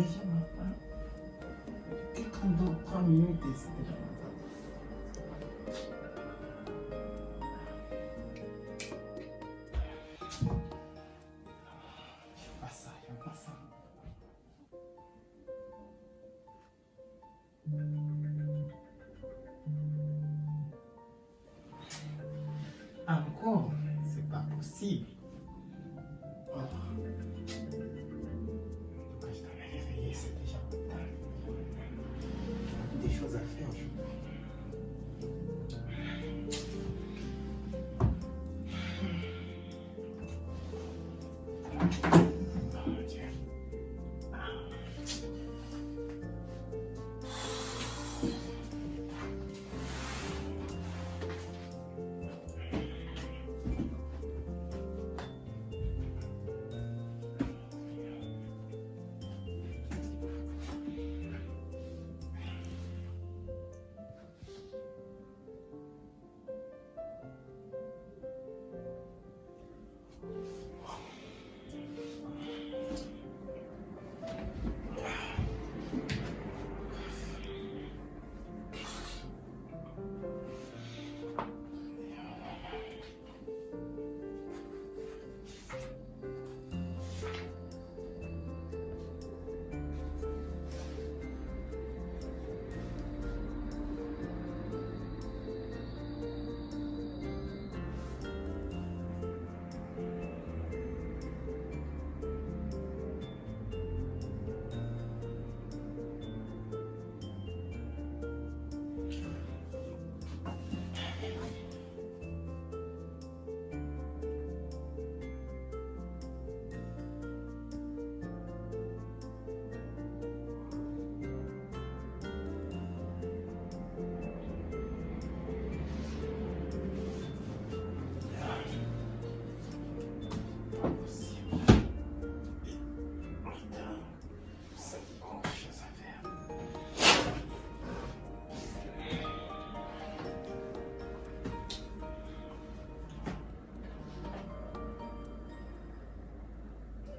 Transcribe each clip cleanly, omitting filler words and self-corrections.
déjà matin. Quelqu'un d'autre, 3 minutes et c'est déjà matin. Je passe ça, je passe ça. Encore? C'est pas possible. Oh. Pourquoi je t'avais réveillé? C'est déjà matin. J'ai des choses à faire aujourd'hui. Oh Dieu.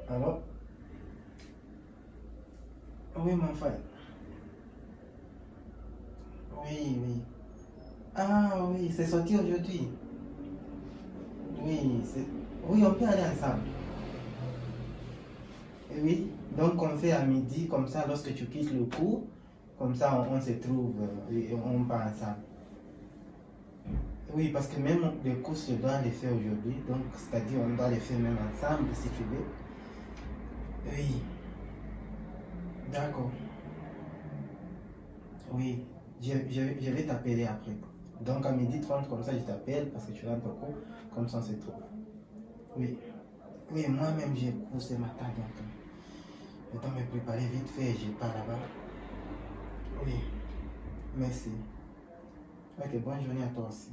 Allô? Oui, mon frère. Oui, oui. Ah oui, c'est sorti aujourd'hui. Oui, c'est... Oui, on peut aller ensemble. Oui, donc on fait à midi, comme ça, lorsque tu quittes le cours, comme ça, on se trouve et on part ensemble. Oui, parce que même les courses, je dois les faire aujourd'hui, donc c'est-à-dire on doit les faire même ensemble, si tu veux. Oui, d'accord. Oui, je vais t'appeler après. Donc à 12h30, comme ça, je t'appelle parce que tu rentres au cours, comme ça on se trouve. Oui, oui, moi-même j'ai cours ce matin, donc je dois me préparer vite fait et je pars là-bas. Oui, merci. Ok, bonne journée à toi aussi.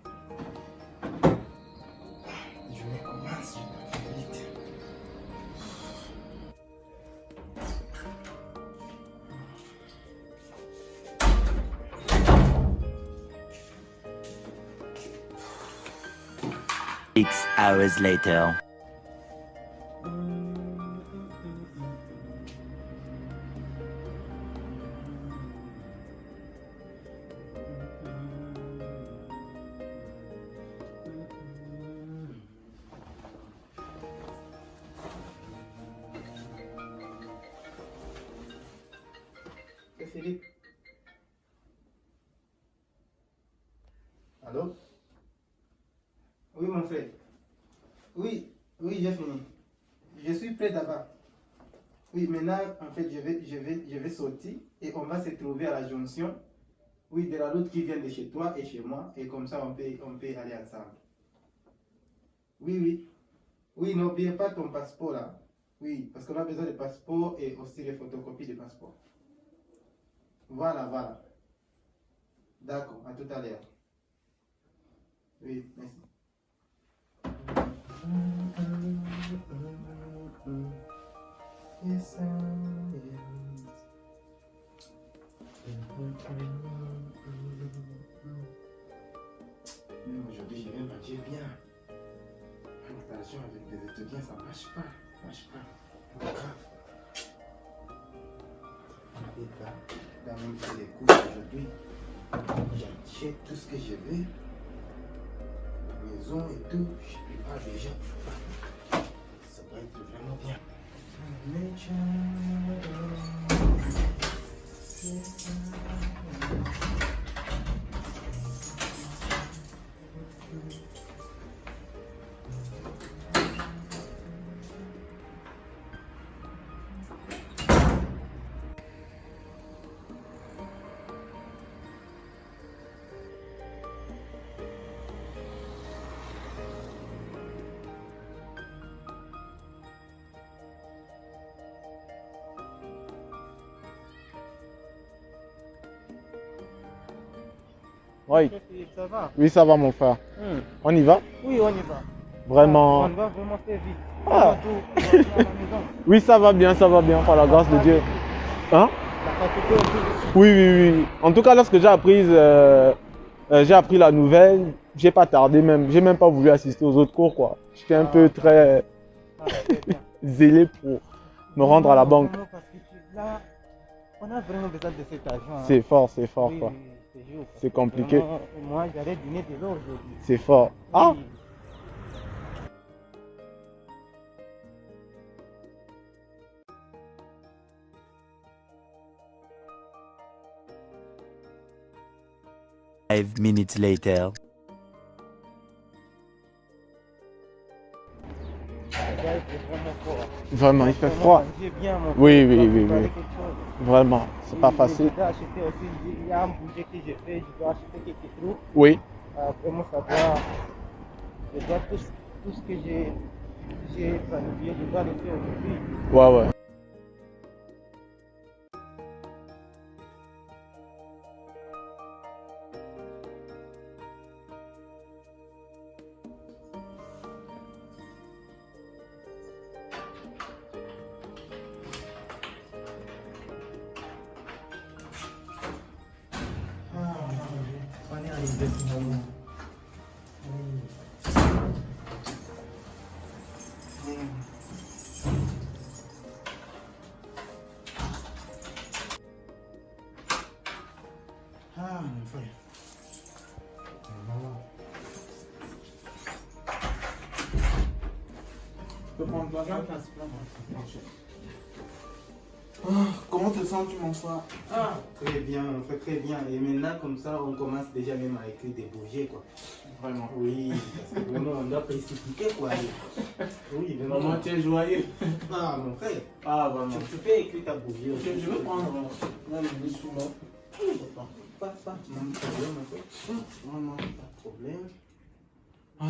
La journée commence, je dois faire vite. Six hours later. Philippe. Allô? Oui, mon frère. Oui, oui, j'ai fini. Je suis prêt là-bas. Oui, maintenant, en fait, je vais sortir et on va se trouver à la jonction. Oui, de la route qui vient de chez toi et chez moi. Et comme ça, on peut aller ensemble. Oui, oui. Oui, n'oubliez pas ton passeport là. Oui, parce qu'on a besoin de passeport et aussi les photocopies de passeport. Voilà, voilà. D'accord, à tout à l'heure. Oui, merci. Yes, I am. Même aujourd'hui, je vais manger bien. L'installation avec des étudiants, ça marche pas. Ça marche pas. être là. Là même faire les courses aujourd'hui. J'achète tout ce que je veux. La maison et tout. Je prépare déjà. Ça va être vraiment bien. Oui, Ça va? oui, ça va mon frère. On y va? Oui, on y va. Vraiment. On va vraiment faire vite. Ah. On va à la maison. Oui, ça va bien, par la grâce de Dieu. Hein? La quantité aussi. Oui, oui, oui. En tout cas, lorsque j'ai appris la nouvelle, j'ai pas tardé même. J'ai même pas voulu assister aux autres cours, quoi. J'étais un peu très Très bien. zélé pour me rendre à la banque. Vraiment, parce que là, on a vraiment besoin de cet argent. Hein. C'est fort, Oui, quoi. c'est dur, C'est compliqué. Vraiment, moi, j'allais dîner de l'eau aujourd'hui. C'est fort. Ah! Oui. Five minutes later. C'est vraiment fort. Vraiment, il fait Vraiment, froid. manger bien, mon Oui, frère, oui, pour oui, préparer oui. quelque chose. Vraiment, c'est pas Oui, facile. Je dois acheter aussi, il y a un budget que j'ai fait, je dois acheter quelques trucs. Oui, Vraiment, je dois tout ce que j'ai planifié, je dois le faire aujourd'hui. ouais, ouais. On est arrivé finalement. Ah, mon frère. Tu peux prendre place, hein? Comment te sens-tu, mon frère? Ah, très bien, mon frère, très bien. Et maintenant, comme ça, on commence déjà même à écrire des bougies, quoi. Vraiment. Oui, parce que vraiment, on doit précipiter, quoi. Oui, vraiment. Maman, tu es joyeux. Ah, mon frère, Ah, vraiment. tu peux écrire ta bougie aussi. Je veux prendre un bébé sous moi. Pas de problème, mon frère. Vraiment. Pas de problème. Ah,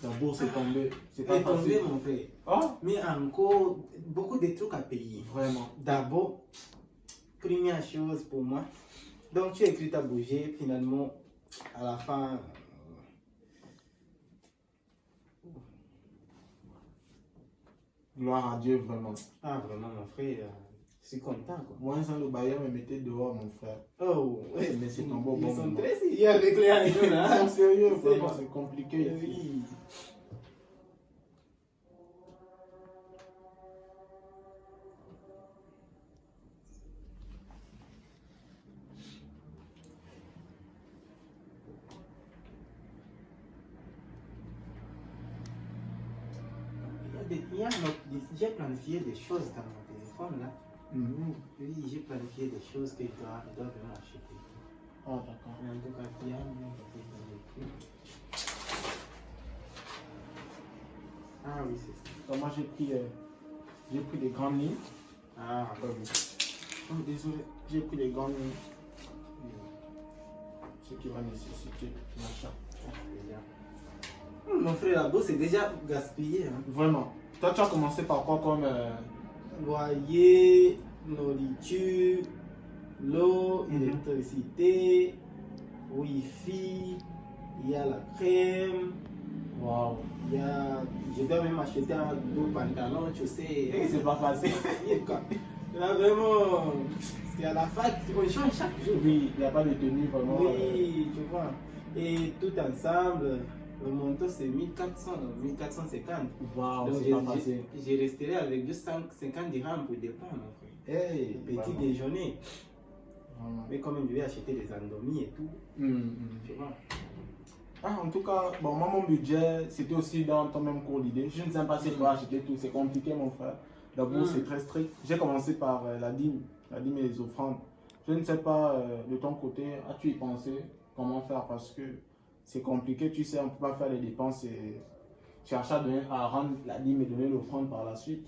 d'abord, c'est tombé. C'est pas C'est tombé, facile. mon frère. Ah, Mais encore, beaucoup de trucs à payer. vraiment. D'abord, première chose pour moi. Donc, tu as écrit ta bougie, finalement, à la fin. Gloire à Dieu, vraiment. Ah, vraiment, mon frère, je suis content, quoi. Moi, sans le bailleur me mettait dehors, mon frère. Oh, ouais, Mais c'est tombé au ils bon sont moment. très sérieux avec les aïeux, Ils là. sont sérieux, C'est vraiment, bon. c'est compliqué ici. Oui. J'ai planifié des choses dans mon téléphone là. Mhm. Oui, j'ai planifié des choses que je dois vraiment acheter. Ah, d'accord. Mais en tout cas, bien, bien, ah oui, c'est ça. Donc, moi, j'ai pris des grandes lignes. Ah, Oh, désolé, j'ai pris les grandes lignes. Ce qui va nécessiter l'achat. c'est bien. Mon frère, là-bas, c'est déjà gaspillé. Hein. Vraiment. Toi, tu as commencé par quoi comme. Loyer, nourriture, l'eau, électricité, wifi, il y a la crème, Waouh. il y a. Je dois même acheter un beau pantalon, tu sais. Et c'est pas facile. Là, vraiment, c'est à la fac, on change chaque jour. Oui, il n'y a pas de tenue vraiment. Oui, tu vois. Et tout ensemble, le montant c'est 1400, 1450. Waouh, Donc c'est pas facile. je resterai avec juste 50 dirhams pour dépendre. Hey, petit Vraiment. déjeuner. Vraiment. Mais quand même, je vais acheter des endomis et tout. Tu vois. Ah, en tout cas, bon, moi, mon budget, c'était aussi dans ton même cours d'idée. Je ne sais pas si je peux acheter tout, c'est compliqué, mon frère. La bourse est très strict. J'ai commencé par la dîme et les offrandes. Je ne sais pas, de ton côté, as-tu y pensé comment faire parce que c'est compliqué, tu sais, on ne peut pas faire les dépenses et chercher à rendre la dîme et donner l'offrande par la suite.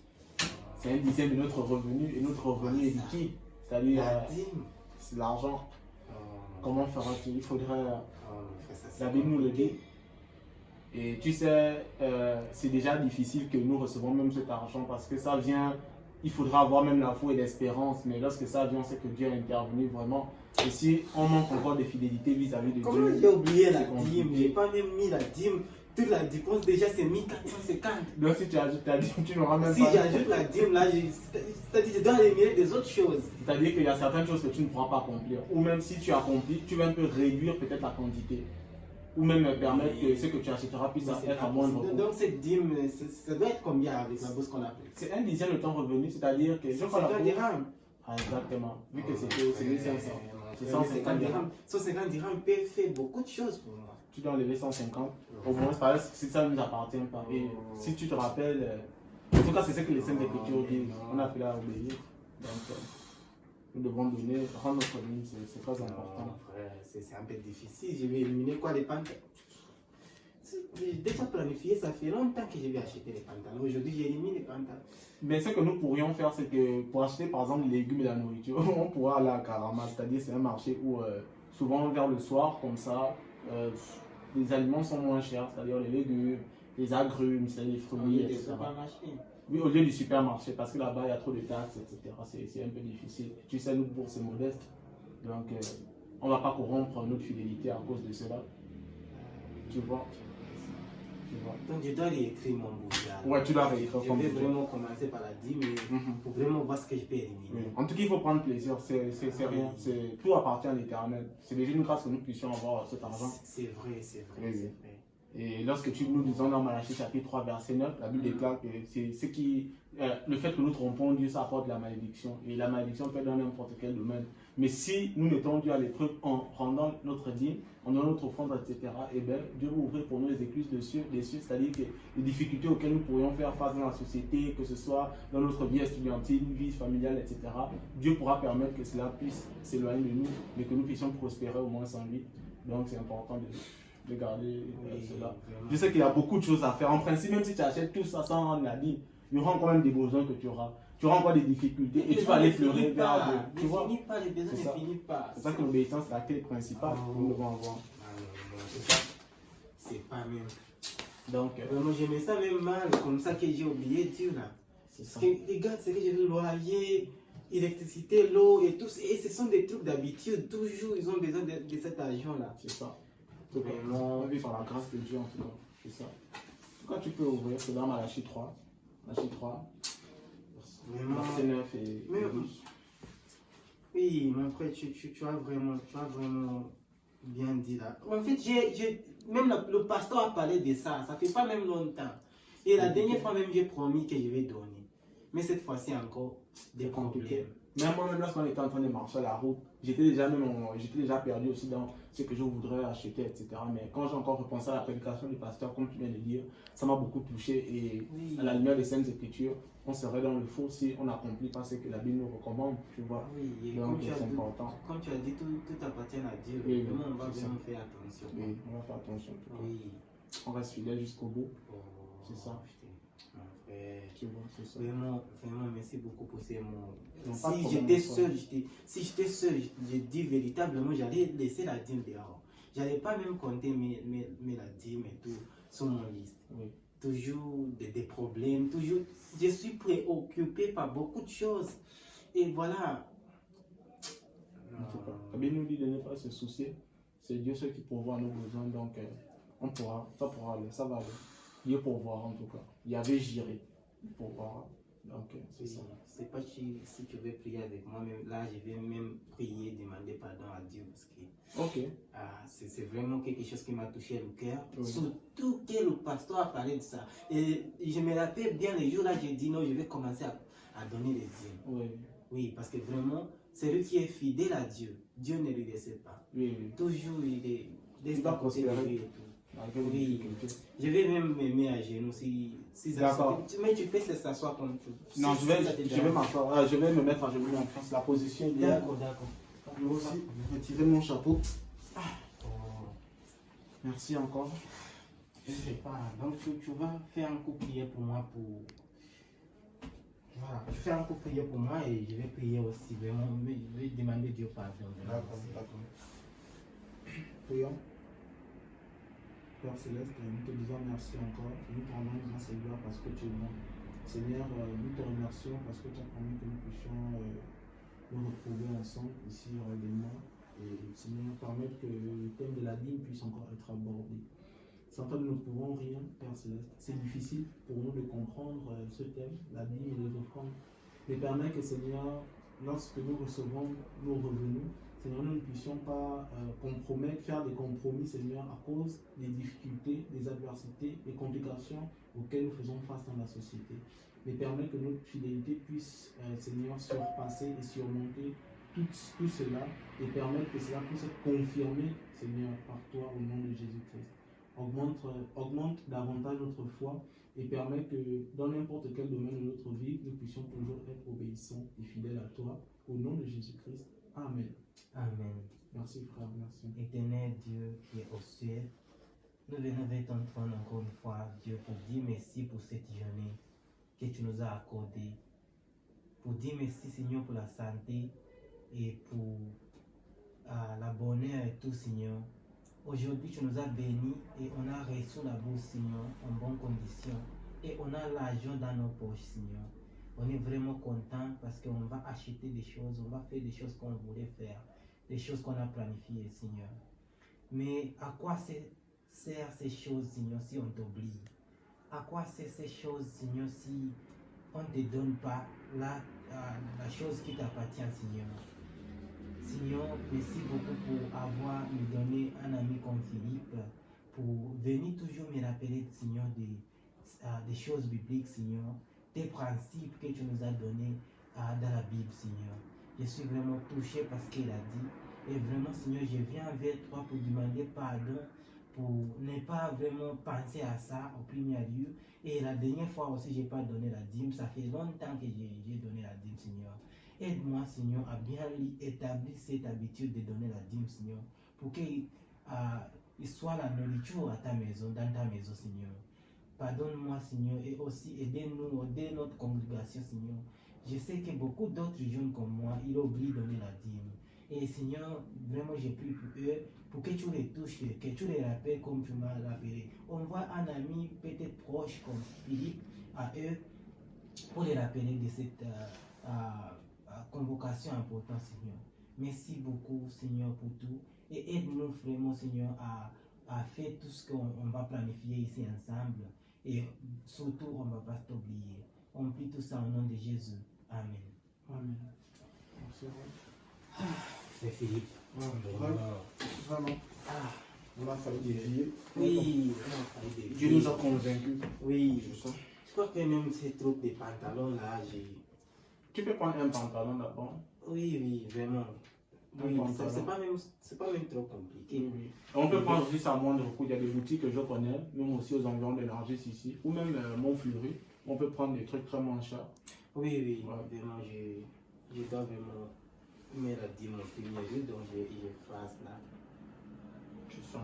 C'est un dixième de notre revenu et notre revenu est liquide. C'est-à-dire, La dîme. c'est l'argent. Oh, Comment feras-tu? Il faudrait. frère, ça, c'est La Bible nous le dit. compliqué. Et tu sais, c'est déjà difficile que nous recevons même cet argent parce que ça vient, il faudra avoir même la foi et l'espérance. Mais lorsque ça vient, c'est que Dieu a intervenu vraiment. Et si on manque encore de fidélité vis-à-vis de Comment Dieu, j'ai oublié la c'est compliqué. dîme? J'ai pas même mis la dîme. Toute la dépense déjà c'est 1450. donc si tu ajoutes ta dîme, tu n'auras même Si pas. j'ajoute la dîme là, c'est-à-dire je dois éliminer des autres choses. C'est-à-dire qu'il y a certaines choses que tu ne pourras pas accomplir. Ou même si tu accomplis, tu vas un peu réduire peut-être la quantité. Ou même permettre que ce que tu achèteras puisse être à moindre coût. Donc cette dîme, ça doit être combien avec la bourse qu'on a pris? C'est un dixième de ton revenu, c'est-à-dire que je C'est crois la 50 bourse- dirhams. Ah, exactement. Vu que c'est 1500. C'est 150 150 dirhams. dirhams. 150 dirhams peut faire beaucoup de choses pour moi. Tu dois enlever 150. Au moins, c'est pareil, si ça ne nous appartient pas. Et si tu te rappelles, en tout cas, c'est ce que les Saintes Écritures disent. On a appelé à obéir. Donc, nous devons donner, rendre notre ligne, c'est très important. C'est un peu difficile. Je vais éliminer quoi, les pantalons? J'ai déjà planifié, ça fait longtemps que je vais acheter les pantalons. Aujourd'hui, j'élimine les pantalons. Mais ce que nous pourrions faire, c'est que pour acheter par exemple les légumes et la nourriture, on pourra aller à Karama, c'est-à-dire c'est un marché où souvent vers le soir, comme ça, les aliments sont moins chers, c'est-à-dire les légumes, les agrumes, les fruits, Des etc. supermarchés. Oui, au lieu du supermarché, parce que là-bas, il y a trop de taxes, etc. C'est un peu difficile. Tu sais, nous, pour c'est modeste. Donc, on ne va pas corrompre notre fidélité à cause de cela. Tu vois? Tu vois. Donc, je dois réécrire mon bouquin. Ouais, tu dois réécrire Je ton vais bouquin. vraiment commencer par la dîme pour vraiment voir ce que je peux éliminer. Oui. En tout cas, il faut prendre plaisir. C'est rien. Tout appartient à l'Éternel. C'est déjà une grâce que nous puissions avoir cet argent. C'est vrai, c'est vrai, Oui, c'est oui. vrai. Et lorsque nous lisons dans Malachie chapitre 3 verset 9, la Bible déclare que c'est ce qui, le fait que nous trompons Dieu, ça apporte la malédiction. Et la malédiction peut être dans n'importe quel domaine. Mais si nous mettons Dieu à l'épreuve en rendant notre dîme, en donnant notre offrande, etc., eh bien, Dieu va ouvrir pour nous les écluses des cieux, c'est-à-dire que les difficultés auxquelles nous pourrions faire face dans la société, que ce soit dans notre vie estudiantine, vie familiale, etc., Dieu pourra permettre que cela puisse s'éloigner de nous, mais que nous puissions prospérer au moins sans lui. Donc c'est important de garder cela. Vraiment. Je sais qu'il y a beaucoup de choses à faire. En principe, même si tu achètes tout ça sans rendre la dîme, il y aura quand même des besoins que tu auras. Tu auras encore des difficultés et tu vas aller pleurer vers Dieu. Tu vois? Ne finit pas, les besoins C'est ça. ne finissent pas. C'est ça que l'obéissance est la clé principale que nous devons avoir. C'est ça. C'est pas même. Donc, Vraiment, je mets ça même mal, comme ça que j'ai oublié Dieu là. c'est ça. Parce que les gars, c'est que j'ai le loyer, électricité, l'eau et tout. Et ce sont des trucs d'habitude. Toujours, ils ont besoin de cet argent-là. C'est ça. Donc, Vraiment. on vit par la grâce de Dieu en tout cas. C'est ça. En tout cas, tu peux ouvrir, c'est dans Malachie 3. Malachie 3. Vraiment. Verset 9 et Mais- 12. Oui, mon frère, tu as vraiment bien dit là. En fait, même le pasteur a parlé de ça. Ça fait pas même longtemps. Et la dernière fois même, j'ai promis que je vais donner. Mais cette fois-ci encore, des C'est compliqué. problèmes. Même moi-même, lorsqu'on était en train de marcher à la route, j'étais déjà perdu aussi dans ce que je voudrais acheter, etc. Mais quand j'ai encore repensé à la prédication du pasteur, comme tu viens de dire, ça m'a beaucoup touché. Et Oui. à la lumière des Saintes Écritures, on serait dans le faux si on n'accomplit pas ce que la Bible nous recommande, tu vois. Oui, et Donc, comme tu, c'est important. comme tu as dit, tout appartient à Dieu. Oui, Vraiment, on va c'est vraiment faire attention. Et on va faire attention. en tout cas. Oui. On reste fidèle jusqu'au bout, Oh, C'est ça. putain, mon frère. tu vois, c'est ça. Vraiment, merci beaucoup pour ces mots. Non, pas de Si problème, j'étais ça. seul, si j'étais seul, je dis véritablement, j'allais laisser la dîme dehors. J'allais pas même compter la dîme et tout sur mon liste. Oui. Toujours des problèmes, toujours. Je suis préoccupé par beaucoup de choses. Et voilà. En tout cas, la Bible nous dit de ne pas se soucier. C'est Dieu seul qui pourvoit à nos besoins. Donc, ça pourra aller, ça va aller. Dieu pourvoira en tout cas. Il y avait Jiré. Il pourvoira. Donc, c'est ça. C'est pas si tu veux prier avec moi, même là, je vais même prier, demander pardon à Dieu parce que Ok. c'est vraiment quelque chose qui m'a touché le cœur. Oui. Surtout que le pasteur a parlé de ça. Et je me rappelle bien les jours là, j'ai dit non, je vais commencer à donner les dîmes. Oui. Oui, parce que vraiment, celui qui est fidèle à Dieu, Dieu ne lui laisse pas. Oui, oui. Toujours, il est Il va côté de prospérer. lui et tout. Malgré les Oui. difficultés. Je vais même me mettre à genoux si ça D'accord. mais tu peux s'asseoir comme tu. Non, si je vais ça te je vais dérange. m'asseoir. Je vais me mettre à genoux en France. La position idéale. D'accord. Je vais aussi retirer mon chapeau. Oh. Merci encore. Je sais pas. Donc tu vas faire un coup de prière pour moi pour. Voilà. Tu fais un coup de prière pour moi et je vais prier aussi. Vraiment, je vais demander Dieu pardon. D'accord. Prions. Père Céleste, nous te disons merci encore. Nous te rendons grâce et gloire parce que tu es bon. Seigneur, nous te remercions parce que tu as permis que nous puissions nous retrouver ensemble ici réellement. Et Seigneur, permettre que le thème de la dîme puisse encore être abordé. Sans toi, nous ne pouvons rien, Père Céleste. C'est difficile pour nous de comprendre ce thème, la dîme et les offrandes. Mais permet que, Seigneur, lorsque nous recevons nos revenus, Seigneur, nous ne puissions pas faire des compromis, Seigneur, à cause des difficultés, des adversités, des complications auxquelles nous faisons face dans la société. Mais permet que notre fidélité puisse, Seigneur, surpasser et surmonter tout cela et permettre que cela puisse être confirmé, Seigneur, par toi au nom de Jésus-Christ. Augmente davantage notre foi et permet que dans n'importe quel domaine de notre vie, nous puissions toujours être obéissants et fidèles à toi. Au nom de Jésus-Christ. Amen. Amen. Merci frère, merci. Éternel Dieu qui est au ciel, nous venons vers ton trône encore une fois, Dieu, pour dire merci pour cette journée que tu nous as accordée. Pour dire merci, Seigneur, pour la santé et pour la bonheur et tout, Seigneur. Aujourd'hui, tu nous as bénis et on a reçu la bourse, Seigneur, en bonne condition. Et on a l'argent dans nos poches, Seigneur. On est vraiment content parce qu'on va acheter des choses, on va faire des choses qu'on voulait faire, des choses qu'on a planifiées, Seigneur. Mais à quoi servent ces choses, Seigneur, si on t'oublie? À quoi servent ces choses, Seigneur, si on ne te donne pas la chose qui t'appartient, Seigneur? Seigneur, merci beaucoup pour avoir me donné un ami comme Philippe, pour venir toujours me rappeler, Seigneur, des choses bibliques, Seigneur, des principes que tu nous as donnés dans la Bible, Seigneur. Je suis vraiment touché parce qu'il a dit. Et vraiment, Seigneur, je viens vers toi pour demander pardon, pour ne pas vraiment penser à ça au premier lieu. Et la dernière fois aussi, je n'ai pas donné la dîme. Ça fait longtemps que j'ai donné la dîme, Seigneur. Aide-moi, Seigneur, à bien établir cette habitude de donner la dîme, Seigneur, pour qu'il soit la nourriture à ta maison, dans ta maison, Seigneur. Pardonne-moi, Seigneur, et aussi aidez-nous, aidez notre congrégation, Seigneur. Je sais que beaucoup d'autres jeunes comme moi, ils oublient de donner la dîme. Et Seigneur, vraiment, j'ai prie pour eux, pour que tu les touches, que tu les rappelles comme tu m'as rappelé. On voit un ami peut-être proche comme Philippe à eux, pour les rappeler de cette convocation importante, Seigneur. Merci beaucoup, Seigneur, pour tout. Et aide-nous vraiment, Seigneur, à faire tout ce qu'on va planifier ici ensemble. Et surtout, on ne va pas t'oublier. On prie tout ça au nom de Jésus. Amen. Amen. Merci. C'est Philippe. Vraiment. On a failli dévier. Oui, on a failli dévier. Dieu nous a convaincus. Oui, C'est ça. je crois que même ces trucs de pantalons là, Tu peux prendre un pantalon d'abord. Oui, vraiment. Oui, pantalon. c'est pas même trop compliqué. Oui. On peut prendre aussi ça à moindre coût. Il y a des boutiques que je connais, même aussi aux environs de l'Argis ici, ou même Montfleury. On peut prendre des trucs très moins chers. Oui, Ouais. vraiment, je dois vraiment mettre la dîme au premier lieu, donc je fasse là. C'est ça.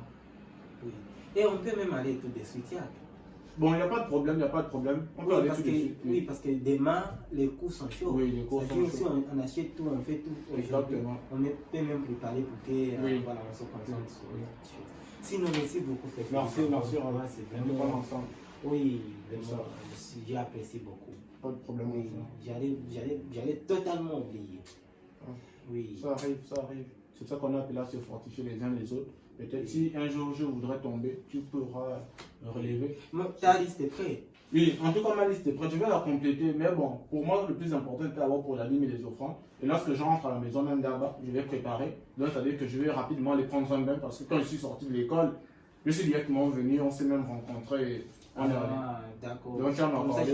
Oui. Et on peut même aller tout de suite, Yann. Bon, il n'y a pas de problème. On peut aller tout de suite. Oui, parce que demain, les coûts sont chauds. Oui, les coûts sont Si chauds. on achète tout, on fait tout. Exactement. On peut même préparer pour que Oui. voilà, on se concentre sur Oui. les choses. Sinon, merci beaucoup. Merci. C'est On va vraiment. ensemble. Oui, C'est vraiment, ça. j'ai apprécié beaucoup. Pas de problème. Oui, j'allais totalement oublier. Ah. Oui. Ça arrive. C'est ça qu'on appelle à se fortifier les uns les autres. Peut-être si un jour je voudrais tomber, tu pourras me relever. Ta liste est prête. Oui, en tout cas, ma liste est prête. Je vais la compléter. Mais bon, pour moi, le plus important, c'est d'abord pour la dîme et les offrandes. Et lorsque je rentre à la maison, même là-bas, je vais préparer. Donc, c'est-à-dire que je vais rapidement les prendre en main. Parce que quand je suis sorti de l'école, je suis directement venu. On s'est même rencontrés. Et on est allé. D'accord. Donc, on a Comme ça, parlé.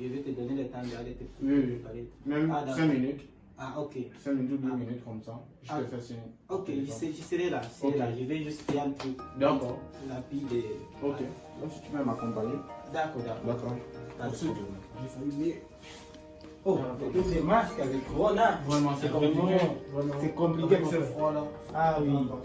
je vais te donner le temps d'aller te Oui. préparer. Même Ah, 5 minutes. Ah, ok. 5 minutes ou 10 minutes comme ça. Je te fais signer. Ok, je serai là. Ok. Je vais juste faire un peu D'accord. la pile de... Ok. Donc si tu peux m'accompagner. D'accord, d'accord. D'accord. Pas de Ensuite, problème. j'ai failli oublier. Oh, avec ces masques avec Corona. Vraiment, c'est compliqué. compliqué. Vraiment. C'est compliqué Avec pour ce faire. froid là. Ah oui. Attention.